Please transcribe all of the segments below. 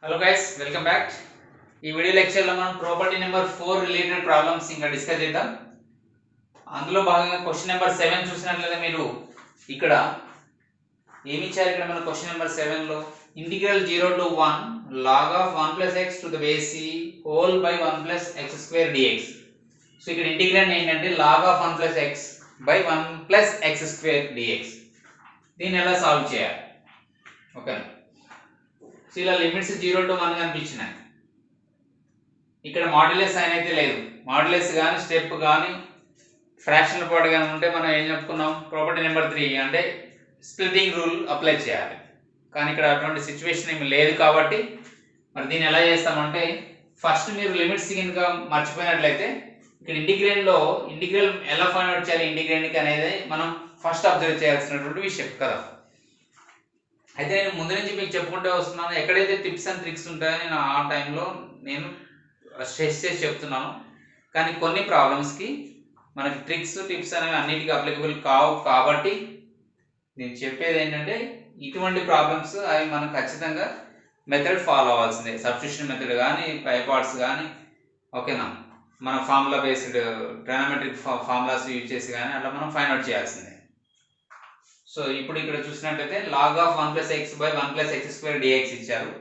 Hello guys, welcome back. ఈ video lecture లో మనం ప్రాపర్టీ నెంబర్ 4 రిలేటెడ్ ప్రాబ్లమ్స్ ఇంకా డిస్కస్ చేద్దాం. అందులో భాగంగా క్వశ్చన్ నెంబర్ 7 చూసినట్లయితే మీరు ఇక్కడ ఏమి ఇచ్చారు? ఇక్కడ మన క్వశ్చన్ నెంబర్ 7 లో integral 0 to 1 log of 1 plus x to the base c whole by 1 plus x square dx. So ఇక్కడ ఇంటిగ్రల్ ఏంటంటే log of 1 plus x by 1 plus x square dx. దీన్ని ఎలా సాల్వ్ చేయాలి? ఓకే, సో ఇలా limits 0 to 1 కనిపించినాయి. ఇక్కడ modulus sign అయితే లేదు. Modulus కానీ స్టెప్ కానీ ఫ్రాక్షనల్ పార్ట్ కానీ ఉంటే మనం ఏం చెప్పుకున్నాం? ప్రాపర్టీ నెంబర్ 3 అంటే స్ప్లిటింగ్ రూల్ అప్లై చేయాలి. కానీ ఇక్కడ అటువంటి సిచ్యువేషన్ ఏమి లేదు కాబట్టి మరి దీన్ని ఎలా చేస్తామంటే ఫస్ట్ మీరు లిమిట్స్ కనుక మర్చిపోయినట్లయితే ఇక్కడ ఇంటిగ్రల్ ఎలా ఫైండ్ అవుట్ చేయాలి ఇంటిగ్రేండ్కి అనేది మనం ఫస్ట్ అబ్జర్వ్ చేయాల్సినటువంటి విషయం కదా. అయితే నేను ముందు నుంచి మీకు చెప్పుకుంటూ వస్తున్నాను, ఎక్కడైతే టిప్స్ అండ్ ట్రిక్స్ ఉంటాయో నేను ఆ టైంలో నేను స్ట్రెస్ చేసి చెప్తున్నాను. కానీ కొన్ని ప్రాబ్లమ్స్కి మనకి ట్రిక్స్ టిప్స్ అనేవి అన్నిటికీ అప్లికబుల్ కావు కాబట్టి నేను చెప్పేది ఏంటంటే ఇటువంటి ప్రాబ్లమ్స్ అవి మనం ఖచ్చితంగా మెథడ్ ఫాలో అవ్వాల్సిందే. సబ్స్టిట్యూషన్ మెథడ్ కానీ పైపార్ట్స్ కానీ ఓకేనా, మన formula based trigonometric formulas use చేసి కానీ అట్లా మనం ఫైండ్ అవుట్ చేయాల్సిందే. సో ఇప్పుడు ఇక్కడ చూసినట్లయితే log of 1 plus x by 1 plus x square dx ఇచ్చారు.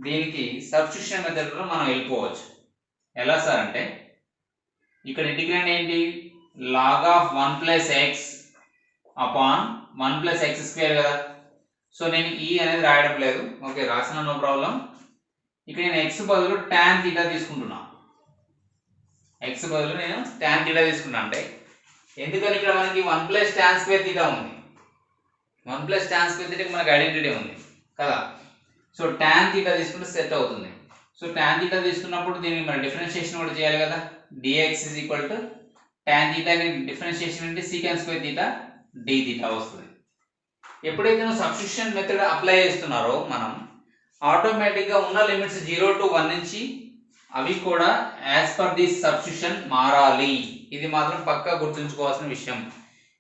దీనికి సబ్స్టిట్యూషన్ మెథడ్లో మనం వెళ్ళిపోవచ్చు. ఎలా సార్ అంటే ఇక్కడ ఇంటిగ్రేండ్ ఏంటి? Log of 1 plus x upon 1 plus x square కదా. సో నేను ఈ అనేది రాయడం లేదు, ఓకే రాసిన నో ప్రాబ్లం. ఇక్కడ నేను x బదులు tan θ తీసుకుంటున్నా. x బదులు నేను tan θ తీసుకున్నా అంటే ఎందుకని ఇక్కడ మనకి 1 plus tan square θ ఉంది. 1 plus tan square θ మనకి ఐడెంటిటీ ఉంది కదా. సో tan θ తీసుకుంటే సెట్ అవుతుంది. సో tan θ తీసుకున్నప్పుడు దీనికి మనం డిఫరెన్షియేషన్ కూడా చేయాలి కదా. dx is equal to tan θ కి డిఫరెన్షియేషన్ అంటే secant square θ dθ వస్తుంది. ఎప్పుడైతే నువ్వు సబ్స్టిట్యూషన్ మెథడ్ అప్లై చేస్తున్నారో మనం ఆటోమేటిక్గా ఉన్న లిమిట్స్ 0 to 1 నుంచి అవి కూడా యాజ్ పర్ దిస్ సబ్స్టిట్యూషన్ మారాలి. ఇది మాత్రం పక్కా గుర్తుంచుకోవాల్సిన విషయం.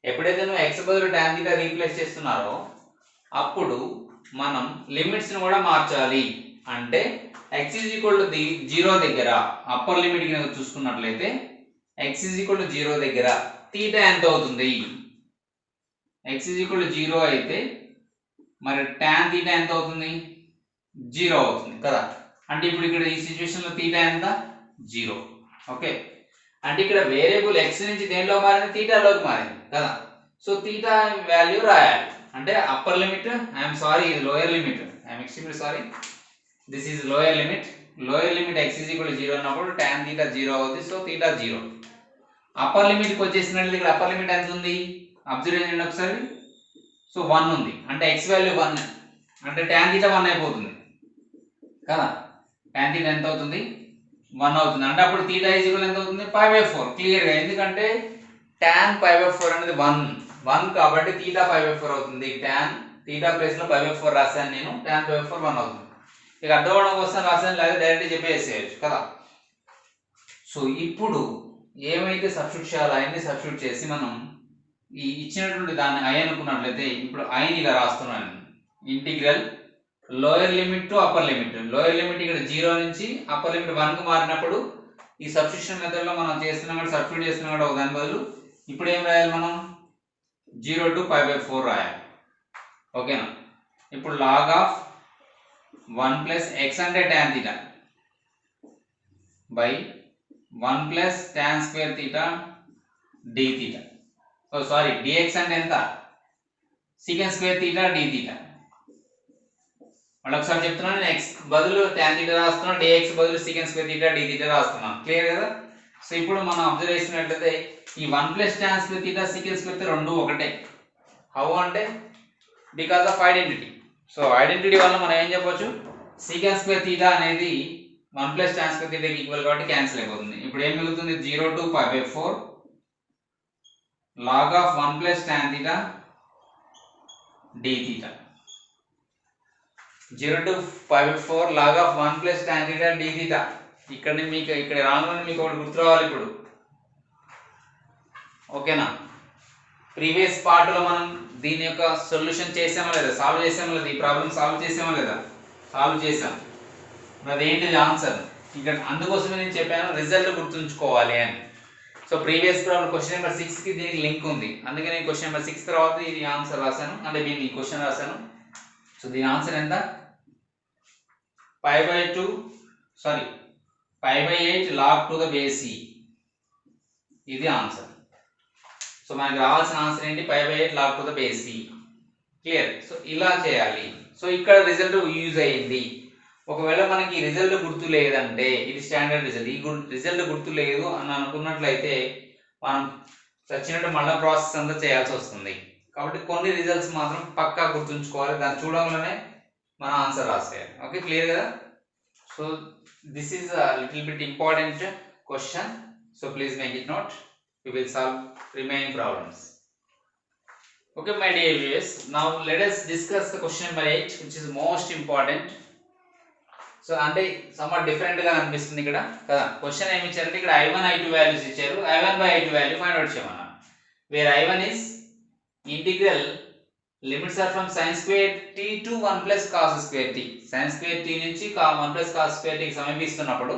ఎప్పుడైతే నువ్వు x బదులు tan θ రీప్లేస్ చేస్తున్నారో అప్పుడు మనం లిమిట్స్ని కూడా మార్చాలి. అంటే x is equal to 0 దగ్గర అప్పర్ లిమిట్ కి చూసుకున్నట్లయితే x is equal to 0 దగ్గర θ ఎంత అవుతుంది? x is equal to 0 అయితే మరి tan θ ఎంత అవుతుంది? 0 అవుతుంది కదా. అంటే ఇప్పుడు ఇక్కడ ఈ సిచ్యువేషన్ లో θ ఎంత? 0. ఓకే, అంటే ఇక్కడ వేరియబుల్ x నుంచి దేనిలో మారింది? θ లోకి మారింది కదా. సో θ వాల్యూ రాయాలి. అంటే అప్పర్ లిమిట్, ఐఎమ్ సారీ ఇది lower limit, I'm extremely sorry, this is lower limit. Lower limit x is equal to 0 అన్నప్పుడు tan θ 0 అవుతుంది. సో θ 0. అప్పర్ లిమిట్కి వచ్చేసినట్లయితే ఇక్కడ అప్పర్ లిమిట్ ఎంత ఉంది? అబ్జర్వ్ చేయండి ఒకసారి. సో 1 ఉంది అంటే x వాల్యూ 1 అంటే tan θ 1 అయిపోతుంది కదా. tan θ ఎంత అవుతుంది? 1 అవుతుంది. అంటే అప్పుడు θ is equal ఎంత అవుతుంది? π/4 క్లియర్గా, ఎందుకంటే tan π/4 అనేది 1 కాబట్టి θ π/4 అవుతుంది. tan θ ప్లేస్ లో π/4 రాశాను నేను, tan π/4 1 అవుతుంది. ఇక అర్థం అవడం కోసం రాశాను, లేదా డైరెక్ట్ చెప్పేసేయచ్చు కదా. సో ఇప్పుడు ఏమైతే సబ్స్టిట్యూట్ చేయాలో అవన్నీ సబ్స్టిట్యూట్ చేసి మనం ఈ ఇచ్చినటువంటి దాన్ని i అనుకున్నట్లయితే ఇప్పుడు iని ఇలా రాస్తున్నాను. Integral lower limit to upper limit. Lower limit ఇక్కడ 0 నుంచి అప్పర్ లిమిట్ 1 కు మారినప్పుడు ఈ సబ్స్టిట్యూషన్ మెథడ్ లో మనం చేస్తున్నాం కూడా సబ్స్టిట్యూట్ చేస్తున్నాం కూడా దాని బదులు ఇప్పుడు ఏం రాయాలి మనం? 0 to π/4 రాయాలి. ఓకేనా. ఇప్పుడు లాగ్ ఆఫ్ 1 plus x అంటే tan θ by 1 plus tan square θ dθ. Oh sorry, dx అంటే ఎంత? secant square θ dθ. మళ్ళీ ఒకసారి చెప్తున్నాను, నేను x బదులు tan θ రాస్తున్నాను, dx బదులు secant square θ dθ రాస్తున్నాను. క్లియర్ కదా. సో ఇప్పుడు మనం అబ్జర్వ్ చేసినట్లయితే ఈ 1 plus tan square θ secant square θ రెండు ఒకటే. హౌ అంటే because of identity. So identity వల్ల మనం ఏం చెప్పొచ్చు? secant square θ అనేది 1 plus tan square θ కి ఈక్వల్ కాబట్టి క్యాన్సిల్ అయిపోతుంది. ఇప్పుడు ఏం మిగులుతుంది? 0 to π/4 log of 1 plus tan θ dθ. 0 to π/4 log of 1 plus tan θ dθ. ఇక్కడ మీకు ఇక్కడ రాగానే మీకు ఒకటి గుర్తు రావాలి ఇప్పుడు. ఓకేనా. ప్రీవియస్ పార్ట్ లో మనం దీని యొక్క సొల్యూషన్ చేసామా లేదా? సాల్వ్ చేసామా లేదా? ఈ ప్రాబ్లం సాల్వ్ చేసామా లేదా? సాల్వ్ చేసాం. అదేంటిది ఆన్సర్. ఇక్కడ అందుకోసమే నేను చెప్పాను రిజల్ట్ గుర్తుంచుకోవాలి అని. So previous problem question number 6 కి దీనికి లింక్ ఉంది, అందుకే నేను క్వశ్చన్ నెంబర్ 6 తర్వాత ఇది ఆన్సర్ రాశాను, అంటే దీన్ని క్వశ్చన్ రాశాను. సో దీని ఆన్సర్ ఎంత, π/8 log to the base e, ఇది ఆన్సర్. సో మనకి రావాల్సిన ఆన్సర్ ఏంటి, π/8 log to the base e. Clear. So ఇలా చేయాలి. సో ఇక్కడ రిజల్ట్ యూజ్ అయ్యింది. ఒకవేళ మనకి రిజల్ట్ గుర్తు లేదంటే, ఇది స్టాండర్డ్ రిజల్ట్, ఈ రిజల్ట్ గుర్తు లేదు అని అనుకున్నట్లయితే మనం చచ్చినట్టు మళ్ళీ ప్రాసెస్ అంతా చేయాల్సి వస్తుంది. కాబట్టి కొన్ని రిజల్ట్స్ మాత్రం పక్కా గుర్తుంచుకోవాలి, దాన్ని చూడంలోనే మన ఆన్సర్ రాసేయాలి. ఓకే, క్లియర్ కదా. So this is a little bit important question, so please make it note. We will solve remaining problems. Okay my dear viewers, now let us discuss the question number 8, which is most important. So అంటే somewhat different గా అనిపిస్తుంది ఇక్కడ కదా. Question ఏమి ఇచ్చారంటే ఇక్కడ I1 I2 values ఇచ్చారు, I1/I2 value find out చేయమన్నారు. Where I1 is integral limits are from sin square t to 1 plus cos square t. sin square t నుంచి 1 plus cos square t కి సమీపిస్తున్నప్పుడు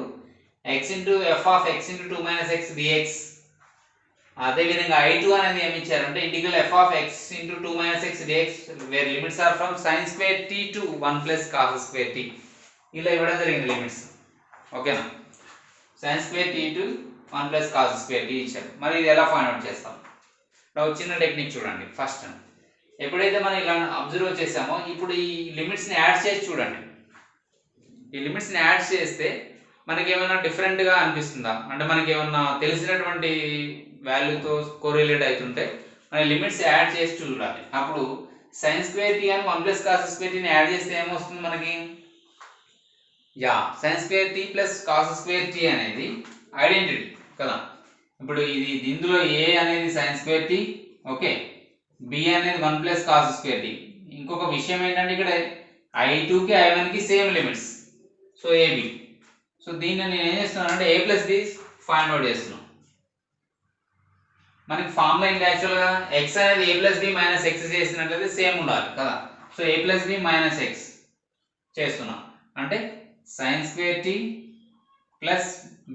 x into f of x into 2 minus x dx. అదే విధంగా I2 అనేది ఏమి ఇచ్చారంటే integral f of x into 2 minus x dx వేర్ limits are from sin square t to 1 plus cos square t. ఇలా ఇవ్వడం జరిగింది లిమిట్స్. ఓకేనా, sin square t to 1 plus cos square t ఇచ్చారు. మరి ఇది ఎలా ఫైండ్ అవుట్ చేస్తాం? ఒక చిన్న టెక్నిక్ చూడండి. ఫస్ట్ ఎప్పుడైతే మనం ఇలా అబ్జర్వ్ చేసామో ఇప్పుడు ఈ లిమిట్స్ ని యాడ్ చేసి చూడండి. ఈ లిమిట్స్ ని యాడ్ చేస్తే మనకి ఏమైనా డిఫరెంట్ గా అనిపిస్తుందా, అంటే మనకి ఏమన్నా తెలిసినటువంటి వాల్యూతో కోరిలేట్ అవుతుంటే మన లిమిట్స్ యాడ్ చేసి చూడాలి. అప్పుడు sin square t అని 1 plus cos square t ని యాడ్ చేస్తే ఏమొస్తుంది మనకి, sin square t plus cos square t అనేది ఐడెంటిటీ కదా. ఇప్పుడు ఇది ఇందులో a అనేది sin square t, okay, b అనేది 1 plus cos square t. ఇంకొక విషయం ఏంటంటే ఇక్కడ I2 కి I1 కి same limits, so ab. So దీన్ని నేను ఏం చేస్తున్నాను అంటే a plus b find out చేస్తున్నాను. మనకి ఫార్ములా ఏంటి యాక్చువల్గా, x అనేది a plus b minus x చేసినట్లయితే సేమ్ ఉండాలి కదా. So a plus b minus x చేస్తున్నాం అంటే sin square t plus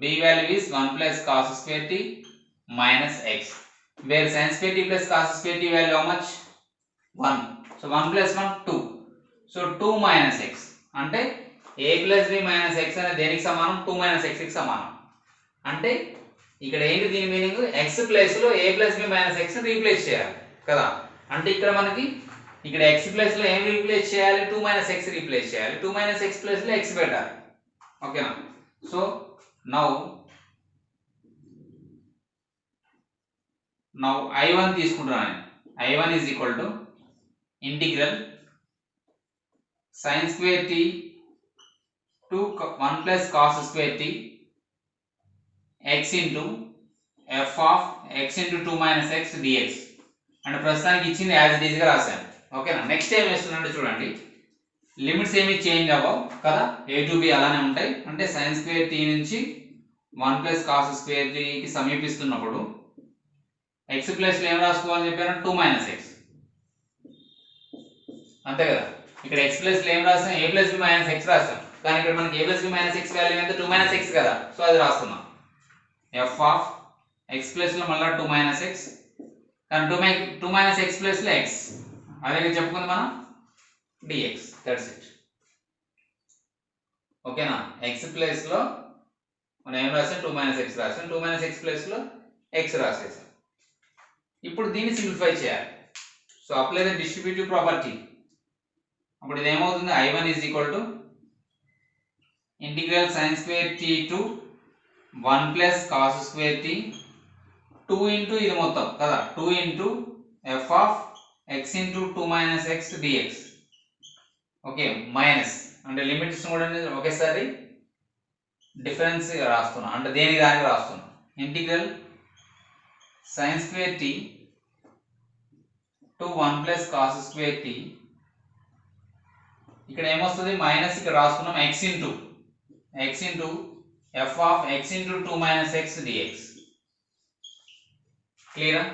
b value is 1 plus cos square t minus x, where sin square t plus cos square t value how much, 1. so 1 plus 1 2, so 2 minus x అంటే a plus b minus x అనేది దేనికి సమానం, 2 minus x కి సమానం. అంటే ఇక్కడ ఏంటి దీని మీనింగ్, x ప్లేస్ లో a plus b minus x ని రీప్లేస్ చేయాలి కదా. అంటే ఇక్కడ మనకి ఇక్కడ x ప్లేస్ లో ఏం రీప్లేస్ చేయాలి, 2 minus x రీప్లేస్ చేయాలి. 2 minus x ప్లేస్ లో x పెట్టాలి. ఓకేనా. సో నౌ I1 తీసుకుంటున్నాను. I1 is equal to integral sin square t to 1 plus cos square t x into f of x into 2 minus x dx. అంటే ప్రస్తుతానికి ఇచ్చింది as it is గా రాశాను. ఓకేనా. నెక్స్ట్ ఏం వేస్తున్నానంటే చూడండి, లిమిట్స్ ఏమి చేంజ్ అవ్వవు కదా, a to b అలానే ఉంటాయి. అంటే sin square t నుంచి 1 plus cos square t కి సమీపిస్తున్నప్పుడు x ప్లస్ లో ఏం రాసుకోవాలని చెప్పాను, 2 minus x, అంతే కదా. ఇక్కడ x ప్లస్ లో ఏం రాసాం, a plus b minus x రాసాం, కానీ ఇక్కడ మనకి a plus b minus x value ఎంత, 2 minus x కదా. సో అది రాస్తున్నాం f of x ప్లస్ లో మళ్ళీ 2 minus x, కానీ 2 minus x ప్లస్ లో x, అదే చెప్పుకుంది మనం dx, దట్స్ ఇట్. ఓకేనా. x ప్లస్ లో మనం ఏం రాసాం, 2 minus x రాసాం, 2 minus x ప్లస్ లో x రాసేసాం. ఇప్పుడు దీన్ని సింప్లిఫై చేయాలి. So apply the distributive property. అప్పుడు ఇది ఏమవుతుంది, I1 is equal to integral sin square t to 1 plus cos square t 2 into ఇది మొత్తం కదా, 2 into f of x into 2 minus x dx. Okay, minus అంటే లిమిట్స్ కూడా ఒకేసారి డిఫరెన్స్ రాస్తున్నా, అంటే దేనికి దానికి రాస్తున్నా. Integral sin square t to 1 plus cos square t, ఇక్కడ ఏమొస్తుంది మైనస్, ఇక్కడ రాసుకున్నాం x into f of x into 2 minus x dx. క్లియరా,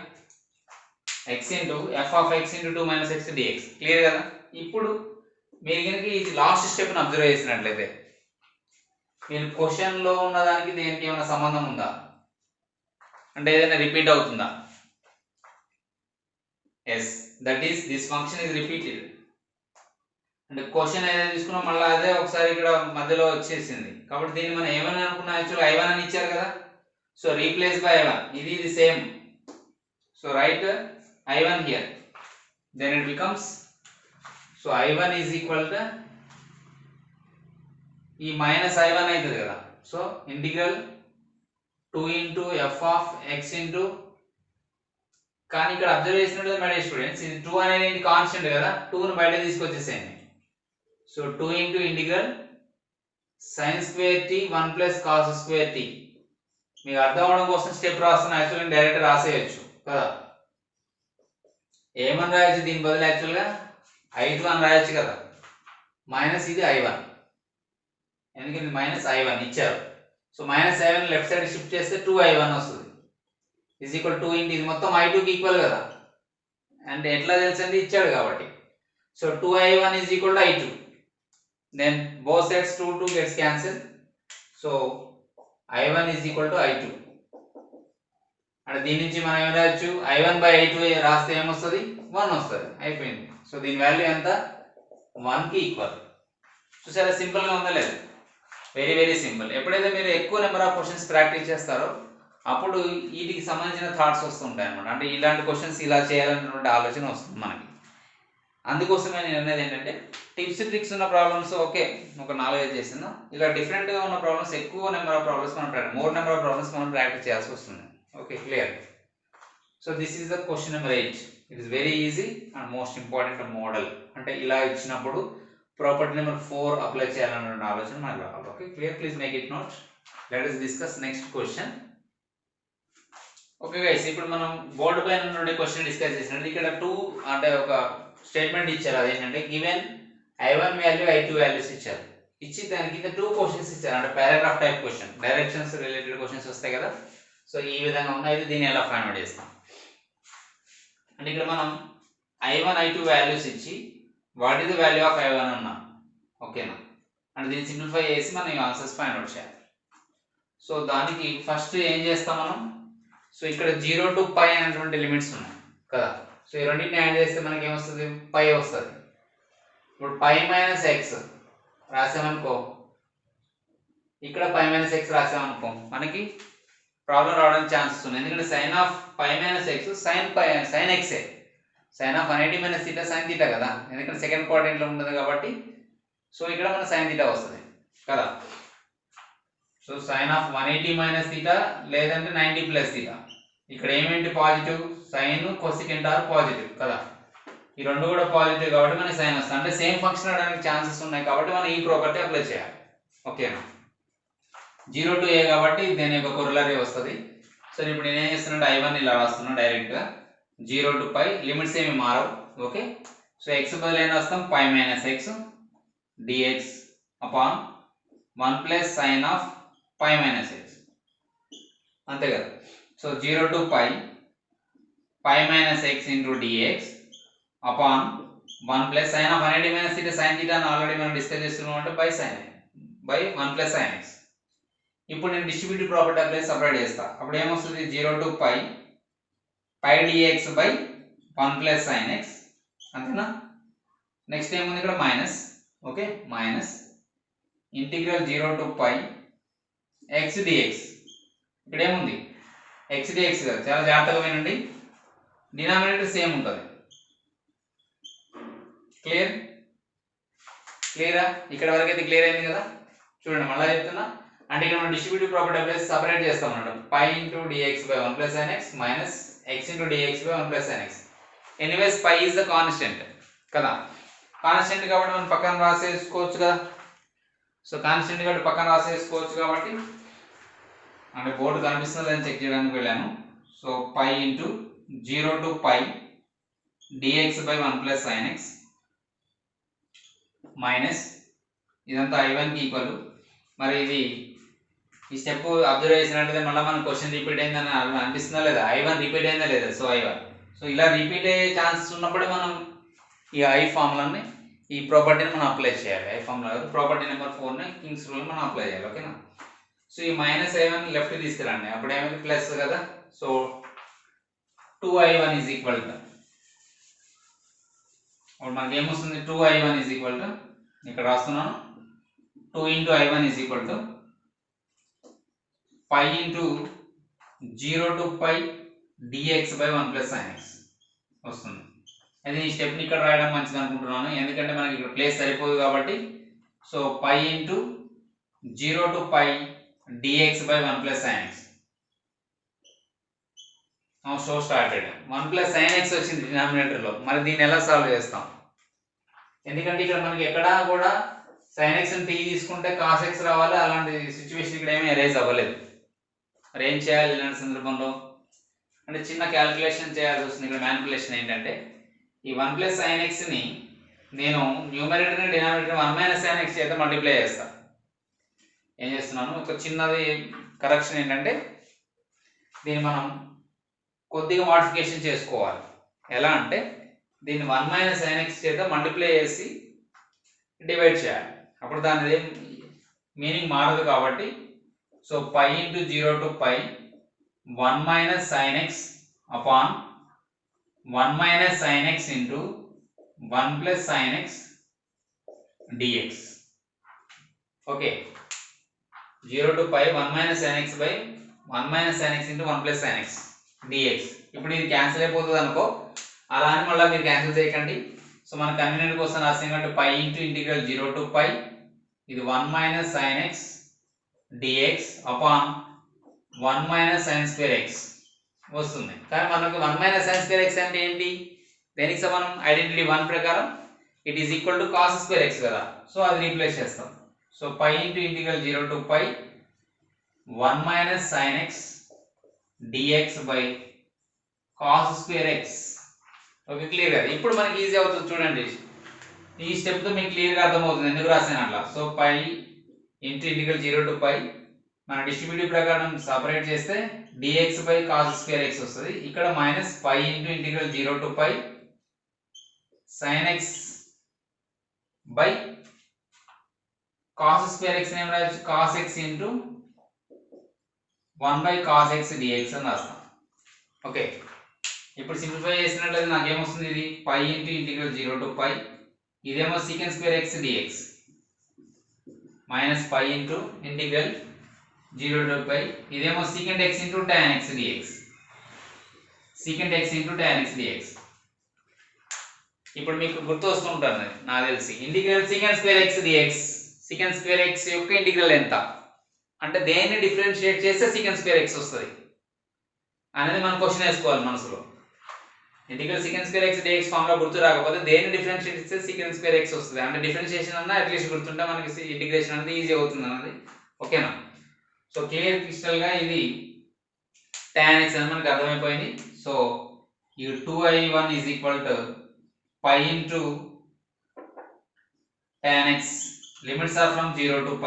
x into f of x into 2 minus x dx. Clear కదా. ఇప్పుడు మీరు కనుక ఈ లాస్ట్ స్టెప్ని అబ్జర్వ్ చేసినట్లయితే మీరు క్వశ్చన్లో ఉన్న దానికి దేనికి ఏమైనా సంబంధం ఉందా, అంటే ఏదైనా రిపీట్ అవుతుందా? Yes, that is this function is repeated. అంటే క్వశ్చన్ ఏదైతే తీసుకున్నాం మళ్ళీ అదే ఒకసారి ఇక్కడ మధ్యలో వచ్చేసింది, కాబట్టి దీన్ని మనం ఏమని అనుకున్నాం, యాక్చువల్గా I1 అని ఇచ్చారు కదా, సో రీప్లేస్ బై I1, ఇది same. So write I1 here, then it becomes, so I1 is equal to ఈ మైనస్ I1 అవుతుంది కదా, so integral 2 into F of X into, కానీ ఇక్కడ అబ్జర్వ్ చేసినట్టు మై డియర్ స్టూడెంట్స్, ఇది 2 అనేది కాన్స్టెంట్ కదా, 2ని బయట తీసుకొచ్చేసేయండి. So 2 into integral sine square t 1 plus cos square t. మీకు అర్థం అవడం కోసం స్టెప్ రాస్తున్నా, యాక్చువల్గా డైరెక్ట్ రాసేయచ్చు కదా. ఏమని రాయొచ్చు దీని బదులు, యాక్చువల్గా I2 అని రాయొచ్చు కదా, మైనస్ ఇది I1, ఎందుకంటే మైనస్ I1 ఇచ్చారు. So minus I1 left side shift చేస్తే 2I1 వస్తుంది, ఈజ్ ఈక్వల్ 2 ఇంటూ ఇది మొత్తం I2కి ఈక్వల్ కదా, అంటే ఎట్లా తెలుసండి ఇచ్చాడు కాబట్టి. So 2I1 is equal to I2, then both sides 2 gets cancelled, so I1 is equal to I2. అంటే దీని నుంచి మనం ఏం రాయొచ్చు, I1 by I2 రాస్తే ఏమొస్తుంది, 1 వస్తుంది, అయిపోయింది. సో దీని వాల్యూ ఎంత, 1కి ఈక్వల్. చూసారా సింపుల్గా ఉందా లేదు, వెరీ వెరీ సింపుల్. ఎప్పుడైతే మీరు ఎక్కువ నెంబర్ ఆఫ్ క్వశ్చన్స్ ప్రాక్టీస్ చేస్తారో అప్పుడు వీటికి సంబంధించిన థాట్స్ వస్తుంటాయి అనమాట, అంటే ఇలాంటి క్వశ్చన్స్ ఇలా చేయాలన్నటువంటి ఆలోచన వస్తుంది మనకి. అందుకోసమే నేను అనేది ఏంటంటే టిప్స్ ట్రిక్స్ ఉన్న ప్రాబ్లమ్స్ ఓకే ఒక 4-5 చేసిందా, ఇలా డిఫరెంట్గా ఉన్న ప్రాబ్లమ్స్, ఎక్కువ నెంబర్ ఆఫ్ ప్రాబ్లమ్స్ మనం మోర్ నెంబర్ ఆఫ్ ప్రాబ్లమ్స్ మనం ప్రాక్టీస్ చేయాల్సి వస్తుంది. Okay clear. So this is the question number 8. It is very easy and most important model. అంటే ఇలా ఇచ్చినప్పుడు ప్రాపర్టీ నెంబర్ 4 అప్లై చేయాలన్న ఆలోచన మనకు రావాలి. Okay clear, please make it note. Let us discuss next question. Okay guys, ఇప్పుడు మనం board పైన నుండి క్వశ్చన్ డిస్కస్ చేసినట్టు ఇక్కడ 2 అంటే ఒక స్టేట్మెంట్ ఇచ్చారు, అదేంటంటే given I1 value I2 values ఇచ్చారు, ఇచ్చి దాని కింద 2 క్వశ్చన్స్ ఇచ్చారు, అంటే paragraph type question, directions related questions వస్తాయి కదా. సో ఈ విధంగా ఉన్నాయి, దీన్ని ఎలా ఫైండ్ అవుట్ చేస్తాం అంటే ఇక్కడ మనం I1 I2 వాల్యూస్ ఇచ్చి what is the value of I1 అన్నాం, ఓకేనా. అంటే దీన్ని సింప్లిఫై చేసి మనం ఈ ఆన్సర్స్ ఫైండ్ అవుట్ చేయాలి. సో దానికి ఫస్ట్ ఏం చేస్తాం మనం, సో ఇక్కడ 0 to π అనేటువంటి లిమిట్స్ ఉన్నాయి కదా. సో ఈ రెండింటిని యాడ్ చేస్తే మనకి ఏమొస్తుంది, π వస్తుంది. ఇప్పుడు π మైనస్ ఎక్స్ రాసామనుకో, ఇక్కడ π మైనస్ ఎక్స్ రాసామనుకో, మనకి ప్రాబ్లం రావడానికి ఛాన్సెస్ ఉన్నాయి. ఎందుకంటే sine of π minus x sine ఎక్సే, sine of 180 minus theta sine theta కదా, ఎందుకంటే సెకండ్ క్వాడ్రంట్లో ఉంటుంది కాబట్టి. సో ఇక్కడ మన సైన్ తీటా వస్తుంది కదా. So sine of 180 minus theta లేదంటే 90 ప్లస్ తీటా, ఇక్కడ ఏమేంటి positive, sine cosecant are positive కదా, ఈ రెండు కూడా పాజిటివ్ కాబట్టి మనకి సైన్ వస్తుంది, అంటే సేమ్ ఫంక్షన్ అవడానికి ఛాన్సెస్ ఉన్నాయి కాబట్టి మనం ఈ ప్రాపర్టీ అప్లై చేయాలి. ఓకేనా, 0 to a కాబట్టి దీని యొక్క కొరిలరీ వస్తుంది. సో ఇప్పుడు నేను ఏం చేస్తున్నా, I1 ఇలా రాస్తున్నాను డైరెక్ట్గా, 0 to π, లిమిట్స్ ఏమి మారవు. ఓకే, సో ఎక్స్ బదులు ఏం రాస్తాం, π minus x dx upon 1 plus sine of π minus x, అంతే కదా. So 0 to π minus x into dx upon 1 plus sine of 180 minus theta sine theta అని ఆల్రెడీ మనం డిస్కస్ చేస్తున్నాం, అంటే by sine by 1 plus sine x. ఇప్పుడు నేను distributive property apply separate చేస్తా, అప్పుడు ఏమొస్తుంది, 0 to π dx by 1 plus sine X, అంతేనా. నెక్స్ట్ ఏముంది ఇక్కడ minus, okay minus integral 0 to π x dx, ఇక్కడ ఏముంది x dx కదా, చాలా జాగ్రత్తగా వినండి, డినామినేటర్ సేమ్ ఉంటుంది. క్లియర్, క్లియరా, ఇక్కడ వరకు అయితే క్లియర్ అయింది కదా. చూడండి మళ్ళీ చెప్తున్నా, అంటే ఇక్కడ మనం డిస్ట్రిబ్యూటివ్ ప్రాపర్టీ అప్లై సపరేట్ చేస్తాం అన్నమాట, π into dx by 1 plus sin x minus x into dx by 1 plus sin x. Anyways π is the constant కదా, కాన్స్టెంట్ కాబట్టి మనం పక్కన రాసేసుకోవచ్చు కదా. సో కాన్స్టెంట్ కాబట్టి పక్కన రాసేసుకోవచ్చు కాబట్టి, అంటే బోర్డు కనిపిస్తుంది అని చెక్ చేయడానికి వెళ్ళాను. So π into 0 to π dx by 1 plus sin x minus ఇదంతా I1కి ఈక్వల్. మరి ఇది ఈ స్టెప్ అబ్జర్వ్ చేసినట్లయితే మళ్ళీ మన క్వశ్చన్ రిపీట్ అయిందని అనిపిస్తుందా లేదా, I1 రిపీట్ అయిందా లేదా. సో I1, సో ఇలా రిపీట్ అయ్యే ఛాన్సెస్ ఉన్నప్పుడే మనం ఈ I ఫార్ములాని ఈ ప్రాపర్టీని మనం అప్లై చేయాలి. ఐ ఫార్ములా కాదు, ప్రాపర్టీ నెంబర్ 4ని కింగ్స్ రూల్ మనం అప్లై చేయాలి. ఓకేనా. సో ఈ -i1 లెఫ్ట్ తీసుకురండి, అప్పుడు ఏమైంది ప్లస్ కదా. So 2i1 is equal to, ఇప్పుడు మనకి ఏమొస్తుంది, 2i1 ఈజ్ ఈక్వల్ టు, ఇక్కడ రాస్తున్నాను 2 into i1 is equal to pi into 0 to π dx by 1 plus sin x వస్తుంది. అయితే ఈ స్టెప్ని ఇక్కడ రాయడం మంచిది అనుకుంటున్నాను, ఎందుకంటే మనకి ఇక్కడ ప్లేస్ సరిపోదు కాబట్టి. So pi into 0 to π dx by 1 plus sin x. So started 1 plus sin x వచ్చింది డినామినేటర్లో. మరి దీన్ని ఎలా సాల్వ్ చేస్తాం, ఎందుకంటే ఇక్కడ మనకి ఎక్కడా కూడా sin x ని t తీసుకుంటే cos x రావాలి, అలాంటి సిచ్యువేషన్ ఇక్కడ ఏమీ ఎరేజ్ అవ్వలేదు. మరి ఏం చేయాలి ఇలాంటి సందర్భంలో అంటే చిన్న క్యాలిక్యులేషన్ చేయాల్సి వస్తుంది. ఇక్కడ మ్యానిపులేషన్ ఏంటంటే ఈ 1 ప్లస్ sin x ని నేను న్యూమరేటర్ని డినామినేటర్ 1 - sin x చేత మల్టిప్లై చేస్తాను. ఏం చేస్తున్నాను, ఒక చిన్నది కరెక్షన్ ఏంటంటే దీన్ని మనం కొద్దిగా మోడిఫికేషన్ చేసుకోవాలి. ఎలా అంటే దీన్ని 1 - sin x చేత మల్టిప్లై చేసి డివైడ్ చేయాలి, అప్పుడు దాని మీనింగ్ మారదు కాబట్టి. So pi into 0 to π 1 - sin x upon 1 - sin x into 1 plus sin x dx. Okay, 0 to π 1 - sin x by 1 - sin x into 1 plus sin x dx. ఇప్పుడు ఇది cancel అయిపోతుంది అనుకో, అలా అని మళ్ళీ మీరు క్యాన్సిల్ చేయకండి. సో మన కన్వీనియంట్ కోసం రాస్తాం కాబట్టి పై ఇంటూ ఇంటిగ్రల్ 0 to π ఇది 1 - sin x dx upon 1 - sin square x వస్తుంది. కానీ మనకు 1 - sin square x అంటే ఏంటి, దేనికి సమానం, ఐడెంటిటీ 1 ప్రకారం it is equal to cos square x కదా. సో అది రీప్లేస్ చేస్తాం. So pi into integral 0 to π 1 - sin x dx by cos square x. Okay, clear కదా. ఇప్పుడు మనకి ఈజీ అవుతుంది చూడండి, ఈ స్టెప్తో మీకు క్లియర్గా అర్థమవుతుంది ఎందుకు రాసాను అట్లా. So pi into integral 0 to π మన డిస్ట్రిబ్యూటివ్ ప్రకారం సపరేట్ చేస్తే dx by cos square x వస్తుంది. ఇక్కడ minus pi into integral 0 to π sin x by cos square x ఏం రాయొచ్చు, cos x into 1 by cos x dx అని రాస్తాం. ఓకే, ఇప్పుడు సింప్లిఫై చేసినట్లయితే నాకు ఏమొస్తుంది, ఇది పై ఇంటూ ఇంటిగ్రల్ 0 to π ఇదేమో secant square x dx minus pi into integral 0 to π ఇదేమో secant x into tan x dx, secant x into tan x dx. ఇప్పుడు మీకు గుర్తు వస్తుంటుంది నాకు తెలిసి, integral secant square x dx, secant square x యొక్క integral ఎంత అంటే దేన్ని డిఫరెన్షియేట్ చేస్తే secant square x వస్తుంది అనేది మనం క్వశ్చన్ వేసుకోవాలి మనసులో. Integral secant square x dx formula గుర్తు రాకపోతే దేన్ని డిఫరెన్షియేట్ చేస్తే secant square x వస్తుంది అంటే డిఫరెన్షియేషన్ అన్న అట్లీస్ట్ గుర్తుంటే మనకి ఇంటిగ్రేషన్ అనేది ఈజీ అవుతుంది అన్నది. ఓకేనా. సో క్లియర్ క్రిస్టల్ గా ఇది tan x అని మనకు అర్థమైపోయింది. సో ఈ 2i1 is equal to pi into tan x limits are from 0 to π,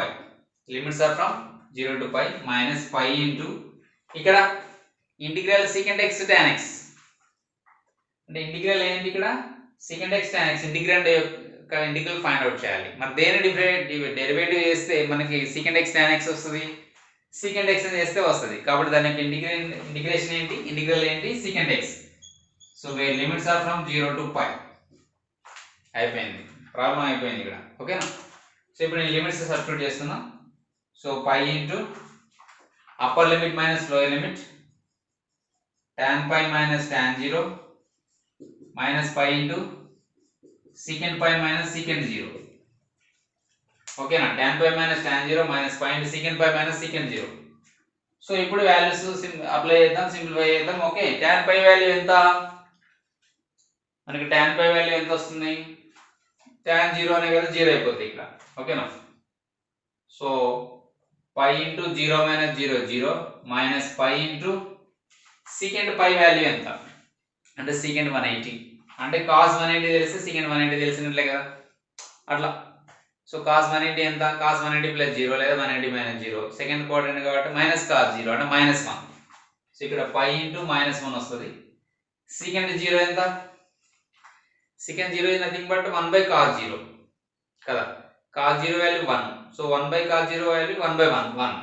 limits are from 0 to π minus pi into ఇక్కడ integral secant x tan x అంటే ఇంటిగ్రల్ ఏంటి, ఇక్కడ secant x tan x integrand యొక్క integral find out చేయాలి. మరి దేని derivative చేస్తే మనకి secant x tan x వస్తుంది, secant x చేస్తే వస్తుంది. కాబట్టి దాని యొక్క ఇంటిగ్రేషన్ ఏంటి, ఇంటిగ్రల్ ఏంటి, secant x. So where limits are from 0 to π. అయిపోయింది, ప్రాబ్లం అయిపోయింది ఇక్కడ. ఓకేనా. సో ఇప్పుడు నేను లిమిట్స్ సబ్స్టిట్యూట్ చేస్తున్నా. So pi into upper limit minus lower limit tan π minus tan 0 minus pi into secant π minus secant 0. ఓకేనా. tan π minus tan 0 minus pi into secant π minus secant 0. So ఇప్పుడు values apply చేద్దాం, simplify చేద్దాం. Okay, tan π value ఎంత, మనకి tan π value ఎంత వస్తుంది, tan 0 అనే కదా 0 అయిపోతుంది ఇక్కడ. ఓకేనా. So pi into 0 minus 0 0 minus pi into secant π value ఎంత అంటే secant 180 అంటే cos 180 తెలిస్తే secant 180 తెలిసినట్లే కదా అట్లా. సో cos 180 ఎంత, cos 180 ప్లస్ 0 లేదా 180 మైనస్ 0 సెకండ్ క్వాడ్రంట్ కాబట్టి మైనస్ cos 0 అంటే మైనస్ 1. సో ఇక్కడ π ఇంటూ మైనస్ 1 వస్తుంది. secant 0 ఎంత, secant 0 is nothing but 1 by cos 0 కదా. cos 0 value 1, so 1 by cos 0 value 1 by 1,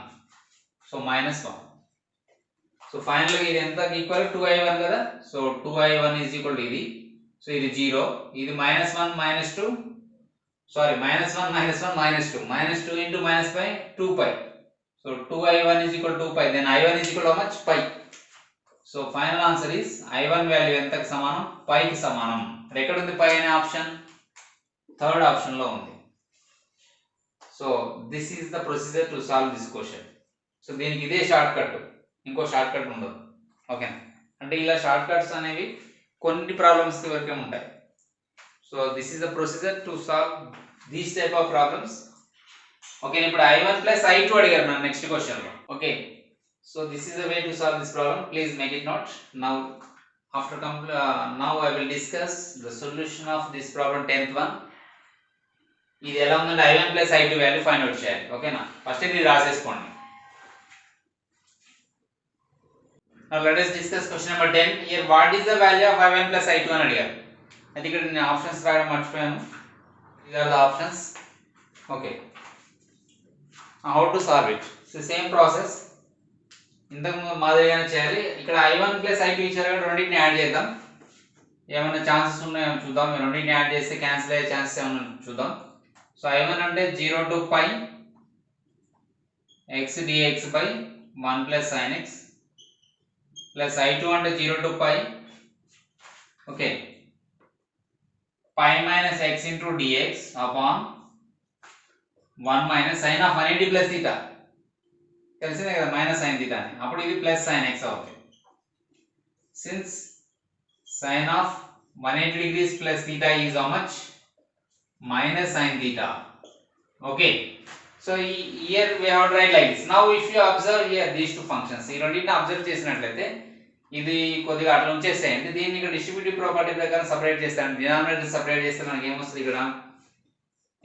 so minus 1. So final గా ఇది ఎంత ఈక్వల్ 2i1 కదా. So 2i1 is equal to ఇది, సో ఇది 0, ఇది -1 -2, sorry -1 -1 -2, -2 into minus pi 2pi, so 2i1 is equal to 2pi, then i1 is equal to how much, pi. So final answer is i1 value ఎంతకి సమానం, pi కి సమానం. ఎక్కడ ఉంది pi అనే ఆప్షన్, థర్డ్ ఆప్షన్ లో ఉంది. So this is the procedure to solve this question. So దీనికి ఇదే షార్ట్ కట్, ఇంకో షార్ట్ కట్ ఉండదు. ఓకేనా, అంటే ఇలా షార్ట్ కట్స్ అనేవి కొన్ని ప్రాబ్లమ్స్ కి వరకే ఉంటాయి. So this is the procedure to solve these type of problems. Okay, ఇప్పుడు i1 ప్లస్ i2 అడిగారు మన నెక్స్ట్ క్వశ్చన్ లో. Okay, so this is the way to solve this problem. Please make it note. Now after now I will discuss the solution of this problem 10th one. ఇది ఎలా ఉందంటే i1 plus i2 value find out చేయాలి. ఓకేనా, first ఇది రాసేసుకోండి. Now let us discuss question number 10. Here what is the value of i1 plus i2 అని అడిగారు. అయితే ఇక్కడ నేను ఆప్షన్స్ రాయడం మర్చిపోయాను. These are the options. Okay. Now how to solve it? So same process. ఇంతకు మాదిరిగానే చేయాలి. ఇక్కడ i1 plus i2 ఇచ్చారు కాబట్టి రెండింటిని యాడ్ చేద్దాం. ఏమైనా ఛాన్సెస్ ఉన్నాయో చూద్దాం. రెండింటిని యాడ్ చేస్తే క్యాన్సిల్ అయ్యే ఛాన్సెస్ ఏమైనా చూద్దాం. సో i1 అంటే 0 to pi x dx by 1 plus sin x plus i2 అంటే 0 to pi, okay, pi minus x into dx upon 1 minus sin of 180 plus theta. తెలిసిందే కదా మైనస్ sin theta అని, అప్పుడు ఇది ప్లస్ sin x అవుతుంది. Since sin of 180 degrees plus theta is how much, minus sin theta. Okay, so here we have to write like this. Now if you observe here these two functions, ఈ రెండింటిని observe చేసినట్లయితే ఇది కొద్దిగా అట్లా ఉంచేసేయండి. దీన్ని ఇక్కడ distributive property ప్రకారం separate చేస్తాను. డినామినేటర్ సెపరేట్ చేస్తే మనకి ఏమొస్తుంది, ఇక్కడ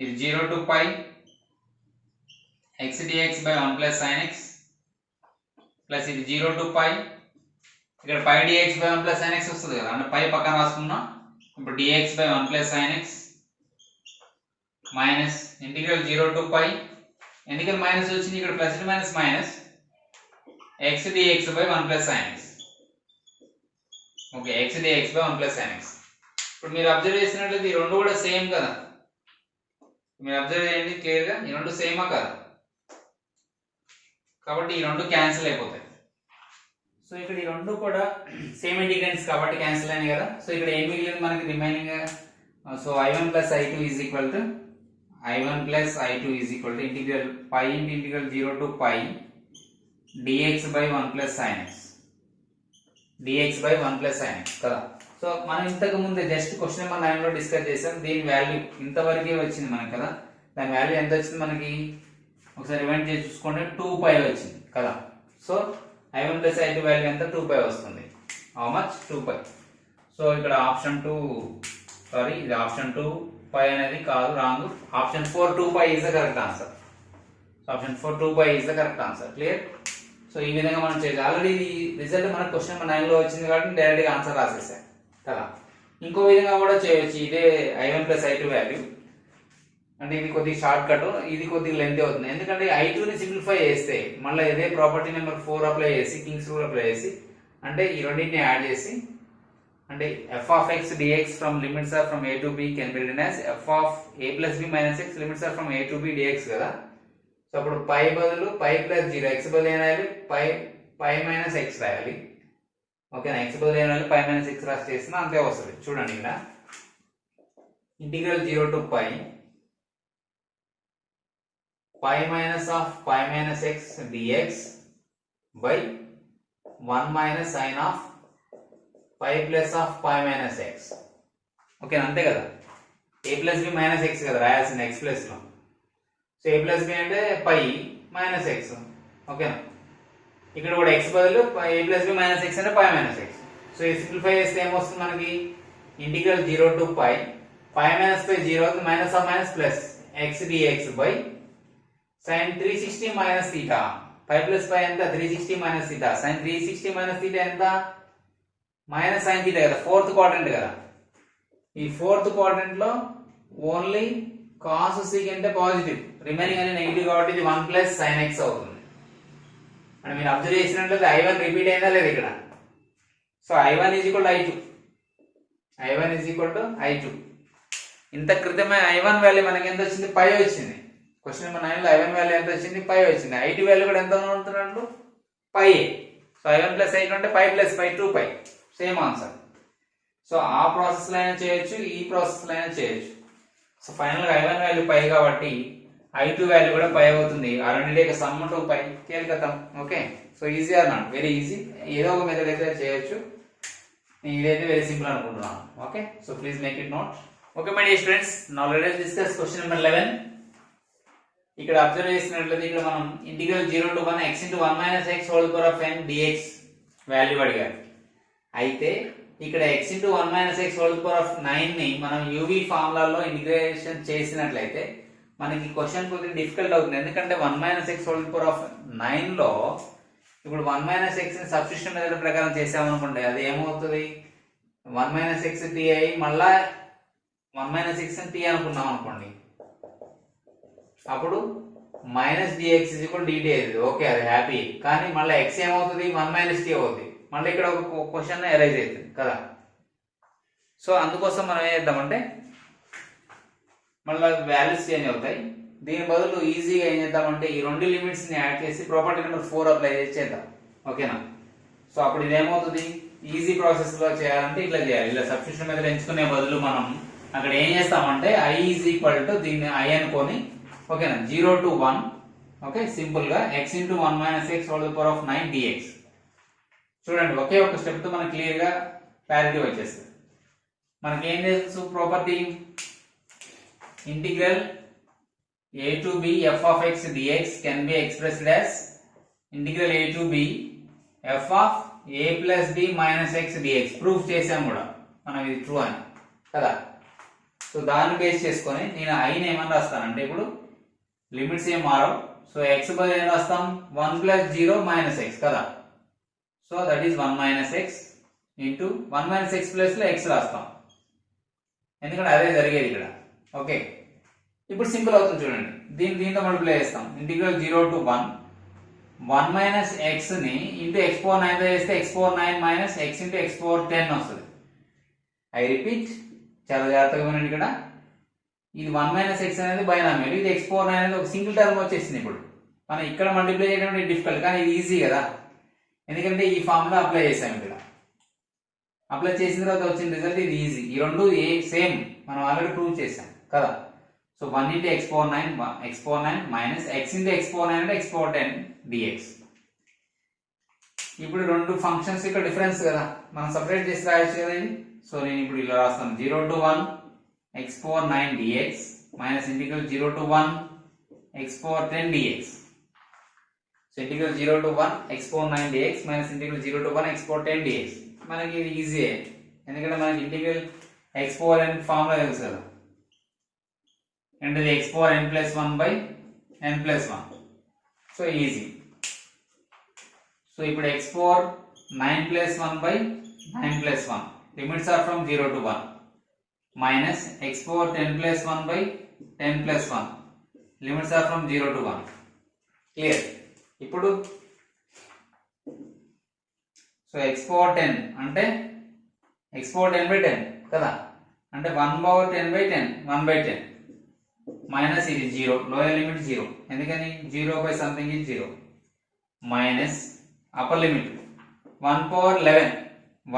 ఇది 0 to pi x dx by 1 plus sin x plus ఇది 0 to pi, ఇక్కడ pi dx by 1 plus sin x వస్తుంది కదా, అంటే పై పక్కన రాసుకున్నాం. ఇప్పుడు dx by 1 plus sin x minus integral 0 to pi, ఎందుకని మైనస్ వచ్చింది ఇక్కడ plus minus minus x dx by 1 plus sin x. Okay, x dx by 1 plus sin x. ఇప్పుడు మీరు అబ్జర్వ్ చేసినట్లయితే ఈ రెండు కూడా సేమ్ కదా. మీరు అబ్జర్వ్ చేయండి క్లియర్గా, ఈ రెండు సేమా కదా, కాబట్టి ఈ రెండు క్యాన్సిల్ అయిపోతాయి. సో ఇక్కడ ఈ రెండు కూడా సేమ్ ఇంటిగ్రెంట్స్ కాబట్టి క్యాన్సిల్ అయినాయి కదా. సో ఇక్కడ ఏం మిగిలింది మనకి remaining, so i1 plus i2 is equal to integral pi into integral 0 to pi dx by 1 plus sin x కదా. సో మనం ఇంతకు ముందే జస్ట్ క్వశ్చన్ నెంబర్ 9 లో డిస్కస్ చేసాం. దీని వాల్యూ ఇంతవరకే వచ్చింది మనకి కదా. దాని వాల్యూ ఎంత వచ్చింది మనకి, ఒకసారి రిమైండ్ చేసి చూసుకోండి, 2pi వచ్చింది కదా. So i1 plus i2 value ఎంత, 2pi వస్తుంది. How much, 2pi. సో ఇక్కడ ఆప్షన్ 2, సారీ ఇది ఆప్షన్ 2 pi అనేది కాదు, wrong. Option 4 2pi is the correct answer. So option 4 2pi is the correct answer. Clear. So ఈ విధంగా మనం చేయాలి. ఆల్రెడీ ఈ రిజల్ట్ మనకు క్వశ్చన్ నెంబర్ 9 లో వచ్చింది కాబట్టి డైరెక్ట్ గా ఆన్సర్ రాసేసాం కదా. ఇంకో విధంగా కూడా చేయొచ్చు. ఇదే i1 plus i2 వాల్యూ, అంటే ఇది కొద్దిగా షార్ట్ కట్, ఇది కొద్దిగా లెంత్ అవుతుంది. ఎందుకంటే i2 ని సింప్లిఫై చేస్తే మళ్ళీ ఇదే ప్రాపర్టీ నెంబర్ 4 అప్లై చేసి, కింగ్స్ రూల్ అప్లై చేసి, అంటే ఈ రెండింటిని యాడ్ చేసి, అంటే f of x dx from limits are from a to b can be written as f of a plus b minus x limits are from a to b dx కదా. So అప్పుడు పై బదులు pi plus 0, x బదులు ఏం రాయాలి, pi minus x రాయాలి. ఓకేనా, x బదులు ఏం రాయాలి, పై మైనస్ x రాసి చేసినా అంతే వస్తుంది. చూడండి ఇక్కడ integral 0 to pi minus of pi minus x dx by 1 minus sin of pi plus of pi minus x. ఓకేనా, అంతే కదా. a plus b minus x కదా రాయాల్సింది x ప్లస్ లో. సో a plus b అంటే పై మైనస్ x. ఓకేనా, ఇక్కడ కూడా x బదులు a plus b minus x అంటే పై మైనస్ x. సో ఇది సింప్లిఫై చేస్తే ఏమొస్తుంది మనకి, ఇంటిగ్రల్ 0 to pi minus పై 0 అవుతుంది, minus of minus plus x dx by sin 360 minus theta. pi plus pi ఎంత, 360 minus theta. sin 360 minus theta ఎంత, minus sin theta కదా, fourth quadrant కదా. ఈ ఫోర్త్ క్వాడ్రంట్ లో only cos secant positive, remaining అనే negative కాబట్టి ఇది 1 plus sin x అవుతుంది. అంటే మీరు అబ్జర్వ్ చేసినట్లయితే I1 రిపీట్ అయిందా లేదు ఇక్కడ. So I1 is equal I2, I1 is equal to I2. ఇంత క్రితమే I1 వాల్యూ మనకి ఎంత వచ్చింది, పై వచ్చింది. క్వశ్చన్ నెంబర్ 9 లో I1 వాల్యూ ఎంత వచ్చింది, పై వచ్చింది. I2 వాల్యూ కూడా ఎంత ఉంటున్నట్లు, పై. సో I1 ప్లస్ I2 అంటే pi plus pi 2π, same answer. So ఆ ప్రాసెస్ లో అయినా చేయొచ్చు, ఈ ప్రాసెస్ లో అయినా చేయొచ్చు. సో ఫైనల్ గా I1 వాల్యూ పై కాబట్టి I2 వాల్యూ కూడా పై అవుతుంది. ఆ రెండింటి యొక్క సమ్ 2π, కేల్కతం. Okay, so easy or not, very easy. ఏదో ఒక మెథడ్ అయితే చేయొచ్చు. నేను ఇదైతే వెరీ సింపుల్ అనుకుంటున్నాను. Okay, so please make it note. Okay my dear students, now let us discuss question number 11. ఇక్కడ అబ్జర్వ్ చేసినట్లయితే ఇక్కడ మనం integral 0 to 1 x into 1 minus x whole power of n dx value అడిగారు. అయితే ఇక్కడ x into 1 minus x whole power of 9 ని మనం uv ఫార్ములాలో integration చేసినట్లయితే మనకి క్వశ్చన్ కొద్దిగా డిఫికల్ట్ అవుతుంది. ఎందుకంటే 1 minus x whole power of 9 లో ఇప్పుడు 1 minus x ని సబ్స్టిట్యూషన్ మెథడ్ ప్రకారం చేసామనుకోండి, అది ఏమవుతుంది, 1 minus x t అయి మళ్ళా 1 minus x t అనుకున్నాం అనుకోండి, అప్పుడు మైనస్ dx dt అది ఓకే, అది హ్యాపీ. కానీ మళ్ళీ x ఏమవుతుంది, 1 minus t అవుతుంది. మళ్ళీ ఇక్కడ ఒక క్వశ్చన్ ఎరైజ్ అవుతుంది కదా. సో అందుకోసం మనం ఏం చేద్దామంటే మళ్ళీ వాల్యూస్ చేంజ్ అవుతాయి. దీని బదులు ఈజీగా ఏం చేద్దామంటే ఈ రెండు లిమిట్స్ ని యాడ్ చేసి ప్రాపర్టీ నెంబర్ 4 అప్లై చేద్దాం. ఓకేనా. సో అప్పుడు ఇదేమవుతుంది, ఈజీ ప్రాసెస్ లో చేయాలంటే ఇట్లా చేయాలి. ఇలా సబ్స్టిట్యూషన్ మెథడ్ ఎంచుకునే బదులు మనం అక్కడ ఏం చేస్తామంటే i ఈజ్ ఈక్వల్ టు దీన్ని i అనుకొని, ఓకేనా, 0 to 1, ఓకే, సింపుల్ గా x into 1 minus x whole power of 9 dx. చూడండి, ఒకే ఒక స్టెప్ తో మనకి క్లియర్ గా క్లారిటీ వచ్చేస్తుంది. మనకి ఏం తెలుసు, property integral a to b f of x dx can be expressed as integral a to b f of a plus b minus x dx. Proof చేసాం కూడా మనం ఇది ట్రూ అని కదా. సో దాన్ని బేస్ చేసుకొని నేను i ని ఏమని రాస్తానంటే, ఇప్పుడు లిమిట్స్ ఏం మారవు. సో x బదులు ఏం రాస్తాం, 1 plus 0 minus x కదా. So that is 1 minus x into 1 minus x plus లో x రాస్తాం, ఎందుకంటే అదే జరిగేది ఇక్కడ. ఓకే, ఇప్పుడు సింపుల్ అవుతుంది చూడండి. దీంతో మల్టిప్లై చేస్తాం. ఇంటిగ్రల్ 0 to 1 మైనస్ x ని ఇంటూ x పవర్ 9 తో చేస్తే x power 9 minus x into x power 10 వస్తుంది. ఐ రిపీట్, చాలా జాగ్రత్తగా వినండి. ఇక్కడ ఇది 1 మైనస్ x అనేది బైనామియల్, ఇది x పవర్ 9 అనేది ఒక సింగిల్ టర్మ్ వచ్చేసింది. ఇప్పుడు మనం ఇక్కడ మల్టిప్లై చేయడం డిఫికల్ట్, కానీ ఇది ఈజీ కదా, ఎందుకంటే ఈ ఫార్ములా అప్లై చేసాం. ఇక్కడ అప్లై చేసిన తర్వాత వచ్చిన రిజల్ట్ ఇది ఈజీ. ఈ రెండు సేమ్, మనం ఆల్రెడీ ప్రూవ్ చేసాం కదా. So 1 into x power 9 minus x into x power 9 అంటే x power 10 dx. ఇప్పుడు రెండు ఫంక్షన్స్ ఇక్కడ డిఫరెన్స్ కదా, మనం సెపరేట్ చేసి రాయొచ్చు కదా ఇది. సో నేను ఇప్పుడు ఇలా రాస్తాను, 0 to 1 x power 9 dx minus integral 0 to 1 x power 10 dx. So integral 0 to 1 x power 9 dx minus integral 0 to 1 x power 10 dx. మనకి ఇది ఈజీ, ఎందుకంటే మనకి integral x power n formula తెలుసు కదా, and the x power n plus 1 by n plus 1. So easy. So ఇప్పుడు x power 9 plus 1 by 9 plus 1. Limits are from 0 to 1. Minus x power 10 plus 1 by 10 plus 1. Limits are from 0 to 1. Clear? ఇప్పుడు so x power 10 అంటే x power 10 by 10 కదా, అంటే 1 power 10 by 10, 1 by 10. Minus ఇది 0, lower limit 0, ఎందుకని 0 by something is 0. Minus upper limit 1 power 11,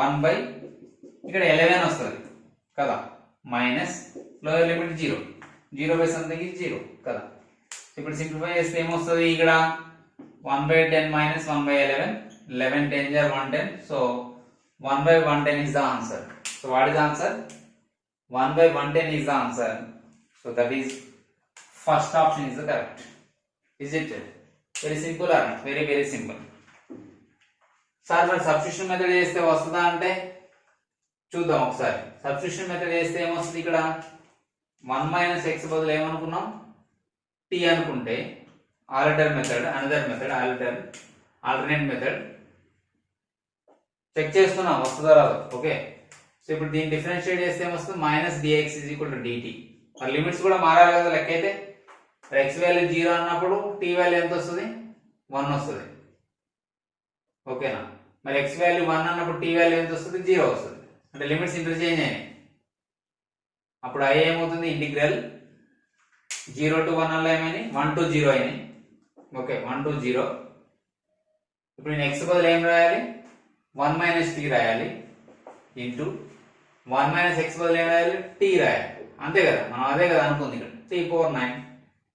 1 by ఇక్కడ 11 వస్తుంది కదా, minus lower limit 0, 0 by something is 0 కదా. ఇప్పుడు సింప్లిఫై చేస్తే ఏమొస్తుంది, ఇక్కడ 1 by 10 minus 1 by 11, 11 10 are 110. So 1 by 110 is the answer. So what is the answer? 1 by 110 is the answer. So that is first option is the correct. Is it? Very simple or not? Very very simple. Sir మరి substitution method చేస్తే వస్తుందా అంటే చూద్దాం ఒకసారి. Substitution method చేస్తే ఏమొస్తుంది, ఇక్కడ 1 minus x బదులు ఏమనుకున్నాం, t అనుకుంటే alternate method, another method, alternate method check చేస్తున్నాం వస్తుందా రాదు. ఓకే, సో ఇప్పుడు దీన్ని డిఫరెన్షియేట్ చేస్తే ఏమొస్తుంది minus dx is equal to dt. మరి లిమిట్స్ కూడా మారాలి కదా లెక్క అయితే. ఎక్స్ వాల్యూ 0 అన్నప్పుడు టీ వాల్యూ ఎంత వస్తుంది 1 వస్తుంది. ఓకేనా. మరి ఎక్స్ వాల్యూ 1 అన్నప్పుడు టీ వాల్యూ ఎంత వస్తుంది 0 వస్తుంది. అంటే లిమిట్స్ ఇంటర్చేంజ్ అయినాయి. అప్పుడు ఐ ఏమవుతుంది ఇంటిగ్రల్ 0 to 1 అలా ఏమైనాయి 1 to 0 అయినాయి. Okay 1 to 0. ఇప్పుడు నేను ఎక్స్ బదులు ఏం రాయాలి 1 మైనస్ టీ రాయాలి ఇంటూ 1 మైనస్ ఎక్స్ బదులు ఏం రాయాలి టీ రాయాలి. అంతే కదా, మనం అదే కదా అనుకుంది ఇక్కడ. t⁴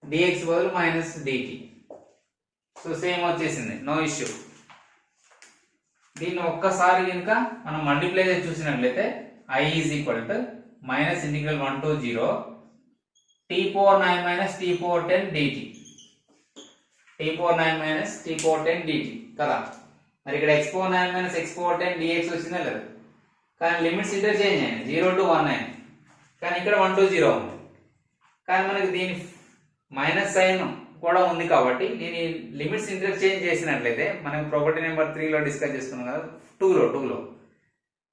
dx బదులు మైనస్ dt. సో సేమ్ వచ్చేసింది, నో ఇష్యూ. దీన్ని ఒక్కసారి కనుక మనం మల్టిప్లై చేసి చూసినట్లయితే i is equal to minus integral 1 to 0 t⁴ minus t⁴10 dt. t⁴ minus t⁴10 dt కదా. మరి ఇక్కడ x⁴ మైనస్ x⁴10 dx వచ్చిందా లేదా. కానీ లిమిట్స్ ఇంటర్చేంజ్ అయ్యాయి 0 to 1 అయ్యాయి. కానీ ఇక్కడ 1 to 0 ఉంది. కానీ మనకి దీని మైనస్ సైన్ కూడా ఉంది కాబట్టి దీని లిమిట్స్ ఇంటర్చేంజ్ చేసినట్లయితే మనకి ప్రాపర్టీ నెంబర్ 3 లో డిస్కస్ చేసుకున్నాం కదా, 2 లో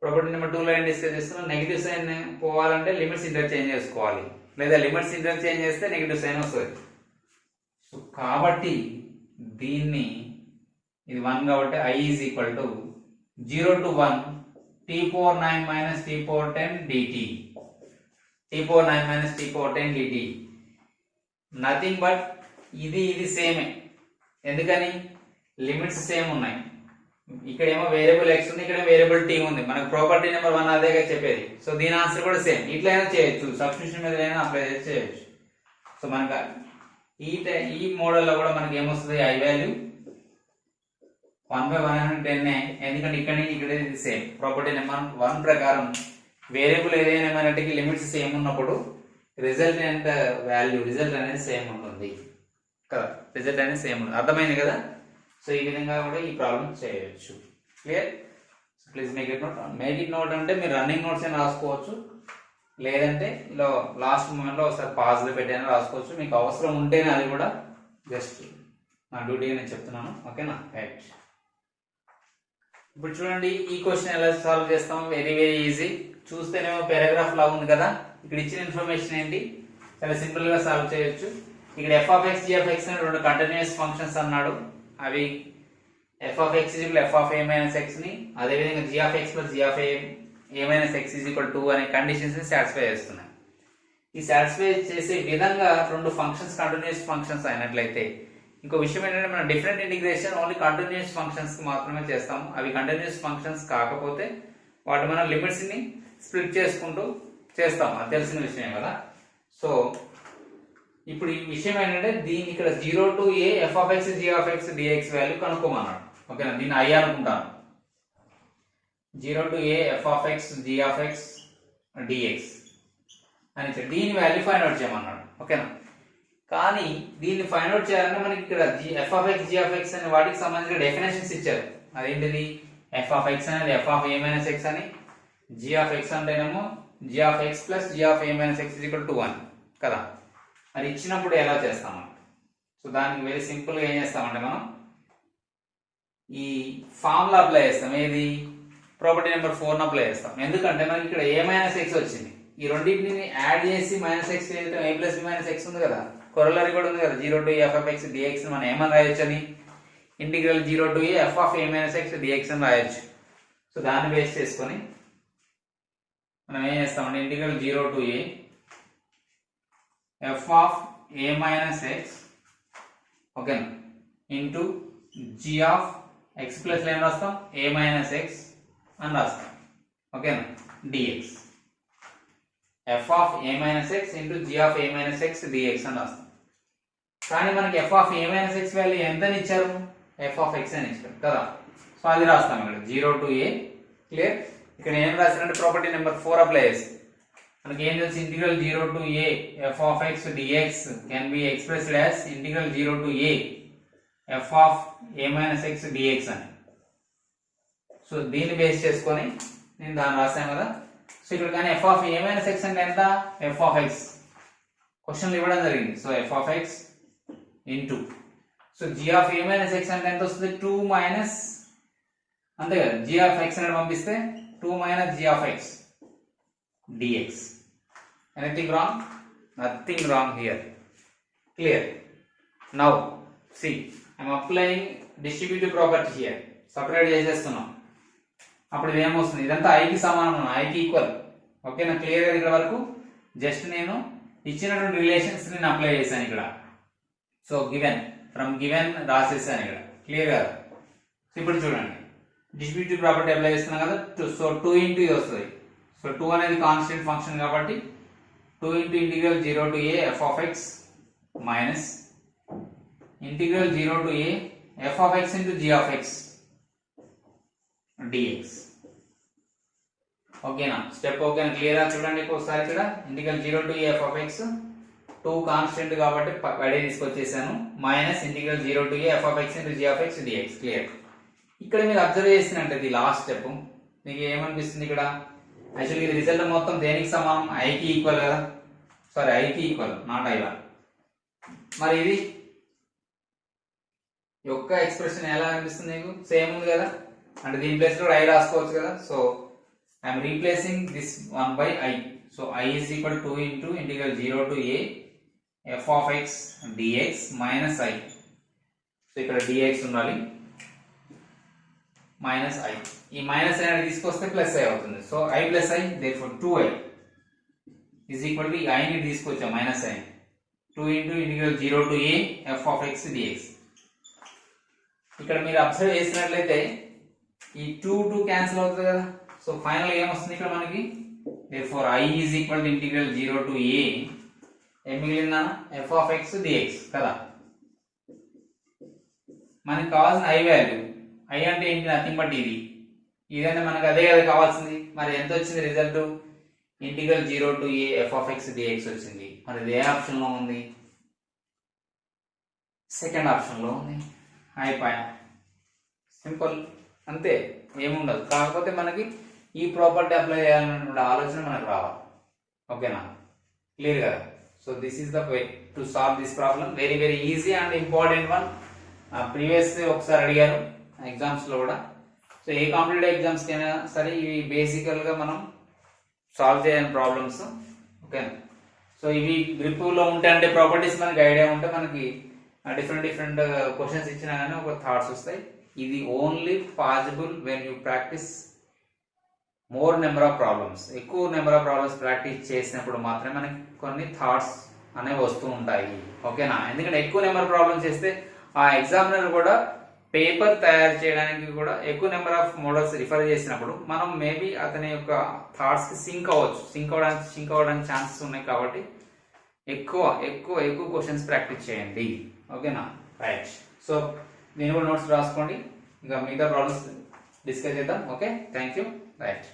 ప్రాపర్టీ నెంబర్ 2 లో ఏం డిస్కస్ చేస్తున్నాం, నెగిటివ్ సైన్ పోవాలంటే లిమిట్స్ ఇంటర్చేంజ్ చేసుకోవాలి, లేదా లిమిట్స్ ఇంటర్చేంజ్ చేస్తే నెగిటివ్ సైన్ వస్తుంది. సో కాబట్టి దీన్ని ఇది 1 కాబట్టి i is equal to 0 to 1 t⁴ minus t⁴10 dt. t⁴ minus t⁴10 dt nothing but ఇది సేమే. ఎందుకని లిమిట్స్ సేమ్ ఉన్నాయి. ఇక్కడేమో వేరియబుల్ x ఉంది, ఇక్కడ వేరియబుల్ t ఉంది. మనకు ప్రాపర్టీ నెంబర్ 1 అదేగా చెప్పేది. సో దీని ఆన్సర్ కూడా సేమ్. ఇట్లయినా చేయొచ్చు, సబ్స్టిట్యూషన్ మీద అయినా అప్లై చేసి చేయొచ్చు. సో మనకు ఈ మోడల్లో కూడా మనకి ఏమొస్తుంది i వాల్యూ 1/110. ఎందుకంటే ఇక్కడ నుంచి ఇక్కడ ఇది సేమ్. ప్రాపర్టీ నెంబర్ 1 ప్రకారం వేరియబుల్ ఏదైనా మనకి లిమిట్స్ సేమ్ ఉన్నప్పుడు రిజల్ట్ అండ్ వాల్యూ రిజల్ట్ అనేది సేమ్ ఉంటుంది కదా. రిజల్ట్ అనేది సేమ్ ఉంటుంది. అర్థమైంది కదా. సో ఈ విధంగా కూడా ఈ ప్రాబ్లం చేయొచ్చు. Clear. Please make it note అంటే మీరు రన్నింగ్ నోట్స్ అయినా రాసుకోవచ్చు, లేదంటే ఇలా లాస్ట్ మూమెంట్లో ఒకసారి పాజ్లో పెట్టైనా రాసుకోవచ్చు. మీకు అవసరం ఉంటేనే అది కూడా జస్ట్ నా డ్యూటీగా నేను చెప్తున్నాను. ఓకేనా. రైట్. ఇప్పుడు చూడండి ఈ క్వశ్చన్ ఎలా సాల్వ్ చేస్తాం. Very easy. చూస్తేనేమో పారాగ్రాఫ్ లా ఉంది కదా. ఇక్కడ ఇచ్చిన ఇన్ఫర్మేషన్ ఏంటి, చాలా సింపుల్ గా సాల్వ్ చేయొచ్చు. ఇక్కడ f(x), g(x) అని రెండు కంటిన్యూస్ ఫంక్షన్స్ అన్నాడు. అవి f(x) f(a - x) ని, అదే విధంగా g(x) g(a - x) 2 అనే కండిషన్స్ ని సాటిస్ఫై చేస్తున్నాయి. ఈ సాటిస్ఫై చేసే విధంగా రెండు ఫంక్షన్స్ కంటిన్యూస్ ఫంక్షన్స్ అయినట్లయితే, ఇంకో విషయం ఏంటంటే మనం different integration only continuous functions కి మాత్రమే చేస్తాము. అవి కంటిన్యూస్ ఫంక్షన్స్ కాకపోతే వాటి మనం లిమిట్స్ ని స్ప్లిట్ చేసుకుంటూ చేస్తాం, అది తెలిసిన విషయం కదా. సో ఇప్పుడు ఈ విషయం ఏంటంటే దీన్ని ఇక్కడ 0 to a f(x) g(x) dx value కనుక్కోమన్నాడు. ఓకేనా. దీన్ని i అనుకుంటాను. 0 to a f(x) g(x) dx అని దీని వాల్యూ ఫైండ్ అవుట్ చేయమన్నాడు. ఓకేనా. కానీ దీన్ని ఫైండ్ అవుట్ చేయాలంటే మనకి ఇక్కడ f(x) g(x) అనే వాటికి సంబంధించిన డెఫినేషన్స్ ఇచ్చారు. అదేంటిది, f(x) అనేది f(a - x) అని, g(x) అంటేనేమో g(x) + g(a - x) = 2 అని కదా. మరి ఇచ్చినప్పుడు ఎలా చేస్తామని, సో దానికి వెరీ సింపుల్ గా ఏం చేస్తామంటే మనం ఈ ఫార్ములా అప్లై చేస్తాం. ఏది, ప్రాపర్టీ నెంబర్ 4 అప్లై చేస్తాం. ఎందుకంటే మనకి ఇక్కడ a - x వచ్చింది. ఈ రెండింటిని యాడ్ చేసి -x చేయడం a + b - x ఉంది కదా, కొరలరీ కూడా ఉంది కదా. 0 to a f(x) dx మనం ఏమని రాయొచ్చు అని, integral 0 to a f(a - x) dx అని రాయొచ్చు. సో దాన్ని బేస్ చేసుకొని మనం ఏం చేస్తామంటే ఇంటిగ్రల్ 0 to a f(a - x) ఓకేనా ఇంటూ g(x) ప్లస్ ఏం రాస్తాం a - x అని రాస్తాం. ఓకేనా. dx f(a - x) into g(a - x) dx అని రాస్తాం. కానీ మనకి f(a - x) వాల్యూ ఎంత అని ఇచ్చారు, f(x) అని ఇచ్చారు కదా. సో అది రాస్తాం ఇక్కడ 0 to a. క్లియర్. ఇక్కడ ఏం రాసినట్టు ప్రాపర్టీ నెంబర్ 4 అప్లై చేసి మనకి ఏం తెలుసు, integral 0 to a f(x) dx can be expressed as integral 0 to a f(a - x) dx అని. సో దీన్ని బేస్ చేసుకొని నేను దాన్ని రాసాను కదా. సో ఇక్కడ కానీ f(a - x) అంటే ఎంత, f(x) క్వశ్చన్లు ఇవ్వడం జరిగింది. So f(x) into, so g(a - x) అంటే ఎంత వస్తుంది, 2 - అంతే కదా, g(x) అని పంపిస్తే 2 - g(x) dx. Anything wrong? Nothing wrong here. Clear? Now see, I am applying distributive property here. Separate చేసేస్తున్నాం. అప్పుడు ఇది ఏమొస్తుంది, ఇదంతా i కి సమానం, i కి ఈక్వల్. ఓకేనా? క్లియర్ గా ఇక్కడ వరకు జస్ట్ నేను ఇచ్చినటువంటి రిలేషన్స్ ని అప్లై చేశాను ఇక్కడ. సో గివెన్ ఫ్రమ్ గివెన్ రాసేసాను ఇక్కడ. క్లియర్ గా? ఇప్పుడు చూడండి, డిస్ట్రిబ్యూటివ్ ప్రాపర్టీ అప్లై చేస్తున్నాం కదా. సో 2 ఇంటూ ఇది వస్తుంది. సో 2 అనేది కాన్స్టెంట్ ఫంక్షన్ కాబట్టి 2 into integral 0 to a f of x minus integral 0 to a f of x into g of x dx. ఓకేనా? స్టెప్ ఓకేనా? క్లియర్ గా చూడండి ఒకసారి ఇక్కడ. Integral 0 to a f of x 2 constant కాబట్టి పడే తీసుకొచ్చేసాను, minus integral 0 to a f of x into g of x dx. Clear? ఇక్కడ మీరు అబ్జర్వ్ చేసినట్టు ఇది లాస్ట్ స్టెప్, మీకు ఏమనిపిస్తుంది ఇక్కడ? యాక్చువల్లీ ఇది రిజల్ట్ మొత్తం దేనికి సమానం? i కి ఈక్వల్ కదా. సారీ, i కి ఈక్వల్, నాట్ i1. మరి ఇది యొక్క ఎక్స్ప్రెషన్ ఎలా అనిపిస్తుంది మీకు? సేమ్ ఉంది కదా, అంటే దీని ప్లేస్ లో i రాసుకోవచ్చు కదా. So I'm replacing this 1 by i. So i is equal to 2 into integral 0 to a f of x dx minus i. So ఇక్కడ dx ఉండాలి, మైనస్ i. ఈ మైనస్ i అనేది తీసుకొస్తే ప్లస్ i అవుతుంది. So i plus i, therefore 2i is equal to i ని తీసుకొచ్చా minus i. 2 into integral 0 to a f of x dx. ఇక్కడ మీరు అబ్జర్వ్ చేసినట్లయితే ఈ 2 క్యాన్సిల్ అవుతుంది కదా. సో ఫైనల్ ఏమొస్తుంది ఇక్కడ మనకి? therefore i is equal to integral 0 to a ఏం మిగిలిందా? f of x dx కదా. మనకి కావాల్సిన i వాల్యూ, i అంటే ఏంటి? నథింగ్ బట్ ఇది. ఇదంటే మనకు అదే కదా కావాల్సింది. మరి ఎంత వచ్చింది result? Integral 0 to a f of x dx వచ్చింది. మరి ఇది ఏ ఆప్షన్ లో ఉంది? సెకండ్ ఆప్షన్ లో ఉంది. అయిపోయా, సింపుల్, అంతే, ఏముండదు. కాకపోతే మనకి ఈ ప్రాపర్టీ అప్లై చేయాలన్నటువంటి ఆలోచన మనకు రావాలి. ఓకేనా? క్లియర్ కదా? So this is the way to solve this problem. Very very easy and important one. Previous ఒకసారి అడిగారు ఎగ్జామ్స్ లో కూడా. సో ఏ కాంపిటేటివ్ ఎగ్జామ్స్ కైనా సరే ఇవి బేసికల్ గా మనం సాల్వ్ చేయని ప్రాబ్లమ్స్. ఓకేనా? సో ఇవి గ్రిప్ లో ఉంటే, అంటే ప్రాపర్టీస్ మనకి ఐడియా ఉంటే మనకి డిఫరెంట్ డిఫరెంట్ క్వశ్చన్స్ ఇచ్చినా కానీ ఒక థాట్స్ వస్తాయి. ఇది only possible when you practice more number of problems. ఎక్కువ నెంబర్ ఆఫ్ ప్రాబ్లమ్స్ ప్రాక్టీస్ చేసినప్పుడు మాత్రమే మనకి కొన్ని థాట్స్ అనేవి వస్తూ ఉంటాయి. ఓకేనా? ఎందుకంటే ఎక్కువ నెంబర్ ప్రాబ్లమ్స్ చేస్తే ఆ ఎగ్జామినర్ కూడా పేపర్ తయారు చేయడానికి కూడా ఎక్కువ నెంబర్ ఆఫ్ మోడల్స్ రిఫర్ చేసినప్పుడు మనం మేబీ అతని యొక్క థాట్స్ కి సింక్ అవ్వడానికి ఛాన్సెస్ ఉన్నాయి. కాబట్టి ఎక్కువ ఎక్కువ ఎక్కువ క్వశ్చన్స్ ప్రాక్టీస్ చేయండి. ఓకేనా? రైట్. సో దీని కూడా నోట్స్ రాసుకోండి. ఇంకా మిగతా ప్రాబ్లమ్స్ డిస్కస్ చేద్దాం. Okay, thank you. రైట్.